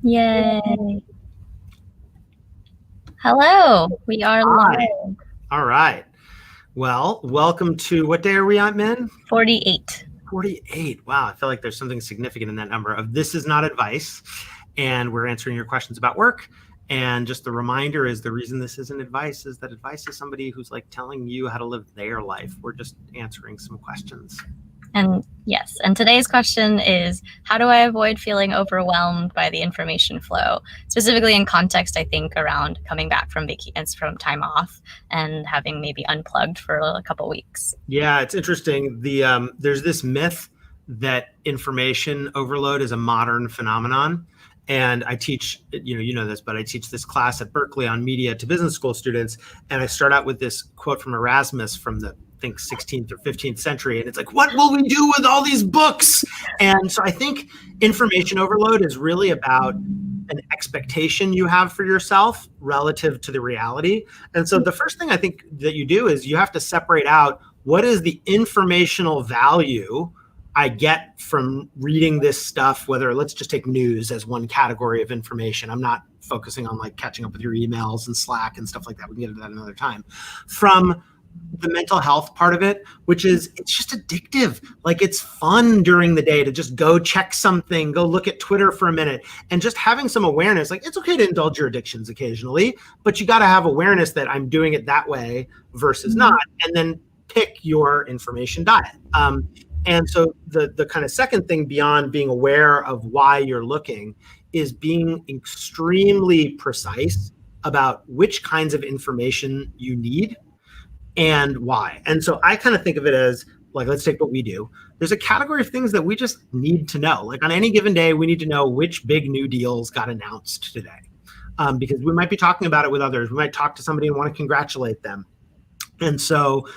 Yay. Hello, we are Hi. live. All right. Well, welcome to, what day are we on, Min? 48. 48. Wow. I feel like there's something significant in that number of This Is Not Advice. And we're answering your questions about work. And just the reminder is the reason this isn't advice is that advice is somebody who's like telling you how to live their life. We're just answering some questions. And yes, and today's question is, how do I avoid feeling overwhelmed by the information flow? Specifically in context, I think, around coming back from from time off and having maybe unplugged for a couple weeks. Yeah, it's interesting. There's this myth that information overload is a modern phenomenon. And I teach, you know this, but I teach this class at Berkeley on media to business school students. And I start out with this quote from Erasmus from the, I think, 16th or 15th century. And it's like, what will we do with all these books? And so I think information overload is really about an expectation you have for yourself relative to the reality. And so the first thing I think that you do is you have to separate out what is the informational value I get from reading this stuff, whether let's just take news as one category of information. I'm not focusing on like catching up with your emails and Slack and stuff like that. We can get into that another time. From the mental health part of it, which is it's just addictive. Like it's fun during the day to just go check something, go look at Twitter for a minute, and just having some awareness. Like it's okay to indulge your addictions occasionally, but you got to have awareness that I'm doing it that way versus not, and then pick your information diet. And so the kind of second thing beyond being aware of why you're looking is being extremely precise about which kinds of information you need and why. And so I kind of think of it as like, let's take what we do. There's a category of things that we just need to know. Like on any given day, we need to know which big new deals got announced today. Because we might be talking about it with others. We might talk to somebody and want to congratulate them. And so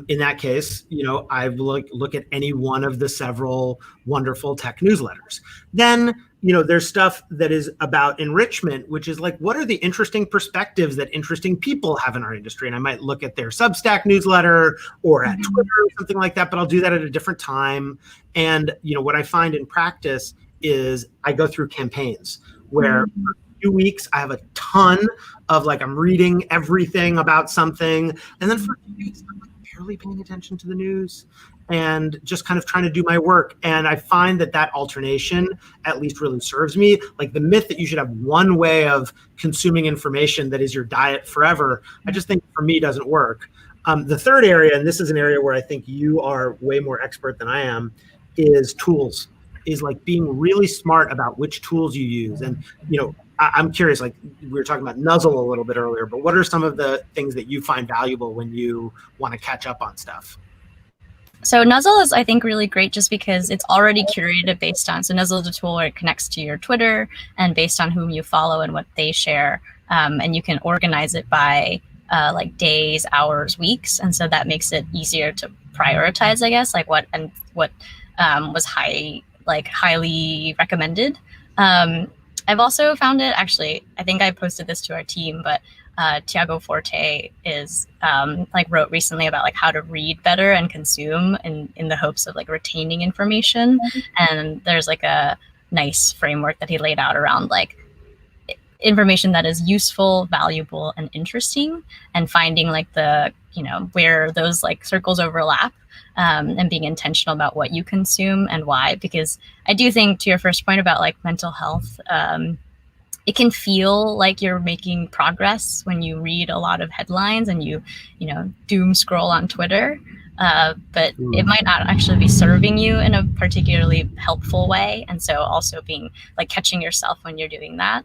in that case, I look at any one of the several wonderful tech newsletters. Then, there's stuff that is about enrichment, which is like, what are the interesting perspectives that interesting people have in our industry? And I might look at their Substack newsletter or at Twitter or something like that, but I'll do that at a different time. And, what I find in practice is I go through campaigns where for a few weeks I have a ton of like, I'm reading everything about something. And then for a few weeks, I'm like barely paying attention to the news and just kind of trying to do my work. And I find that alternation at least really serves me. Like the myth that you should have one way of consuming information that is your diet forever, I just think for me doesn't work. The third area, and this is an area where I think you are way more expert than I am, is tools, is like being really smart about which tools you use. And, I'm curious, like we were talking about Nuzzle a little bit earlier, but what are some of the things that you find valuable when you want to catch up on stuff? So Nuzzle is, I think, really great just because it's already curated based on, so Nuzzle is a tool where it connects to your Twitter and based on whom you follow and what they share. And you can organize it by like days, hours, weeks. And so that makes it easier to prioritize, I guess, like what was highly recommended. I've also found it, actually, I think I posted this to our team, but Tiago Forte is wrote recently about like how to read better and consume in the hopes of like retaining information. And there's like a nice framework that he laid out around like information that is useful, valuable, and interesting, and finding like the, where those like circles overlap. And being intentional about what you consume and why, because I do think, to your first point about like mental health, it can feel like you're making progress when you read a lot of headlines and you doom scroll on Twitter, but it might not actually be serving you in a particularly helpful way. And so also being like catching yourself when you're doing that.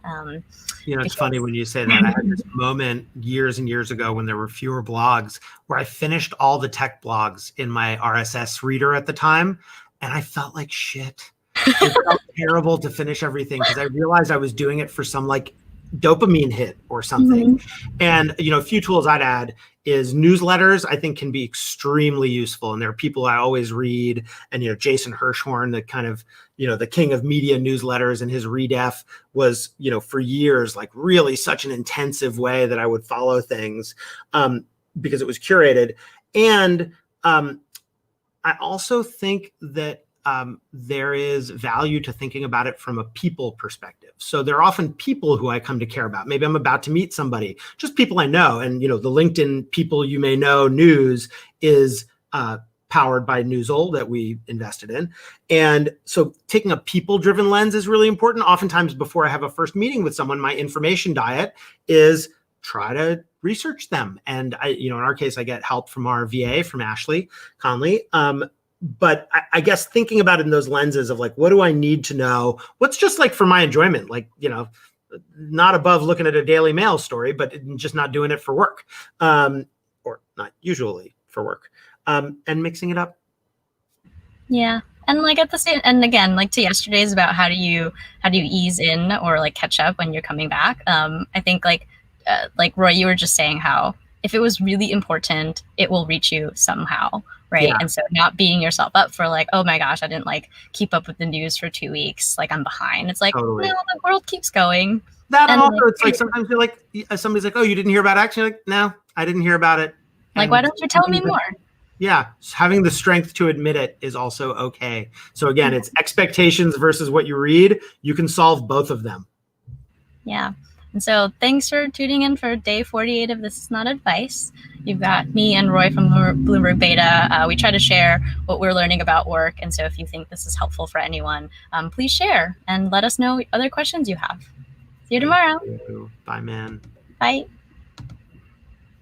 It's funny when you say that. I had this moment years and years ago when there were fewer blogs where I finished all the tech blogs in my RSS reader at the time, and I felt like shit. It felt terrible to finish everything because I realized I was doing it for some like dopamine hit or something. And, a few tools I'd add is newsletters, I think can be extremely useful. And there are people I always read, and, Jason Hirschhorn, the kind of, the king of media newsletters, and his ReDef was, for years, like really such an intensive way that I would follow things because it was curated. And I also think that there is value to thinking about it from a people perspective. So there are often people who I come to care about. Maybe I'm about to meet somebody, just people I know. And, the LinkedIn people you may know news is powered by Newsel that we invested in. And so taking a people-driven lens is really important. Oftentimes before I have a first meeting with someone, my information diet is try to research them. And in our case, I get help from our VA, from Ashley Conley. But I guess thinking about it in those lenses of like, what do I need to know? What's just like for my enjoyment, like, not above looking at a Daily Mail story, but just not doing it for work, or not usually for work, and mixing it up. Yeah. And like at the same, and again, like to yesterday's about how do you ease in or like catch up when you're coming back? I think like Roy, you were just saying how if it was really important, it will reach you somehow. Right. Yeah. And so not beating yourself up for like, oh my gosh, I didn't like keep up with the news for 2 weeks. Like I'm behind. It's like, totally. No, the world keeps going. That and also, it's like sometimes you're like, somebody's like, oh, you didn't hear about X? You're like, no, I didn't hear about it. Like, why don't you tell me more? Yeah. Having the strength to admit it is also okay. So again, it's expectations versus what you read. You can solve both of them. Yeah. And so thanks for tuning in for day 48 of This Is Not Advice. You've got me and Roy from Bloomberg Beta. We try to share what we're learning about work. And so if you think this is helpful for anyone, please share and let us know other questions you have. See you tomorrow. Bye, man. Bye.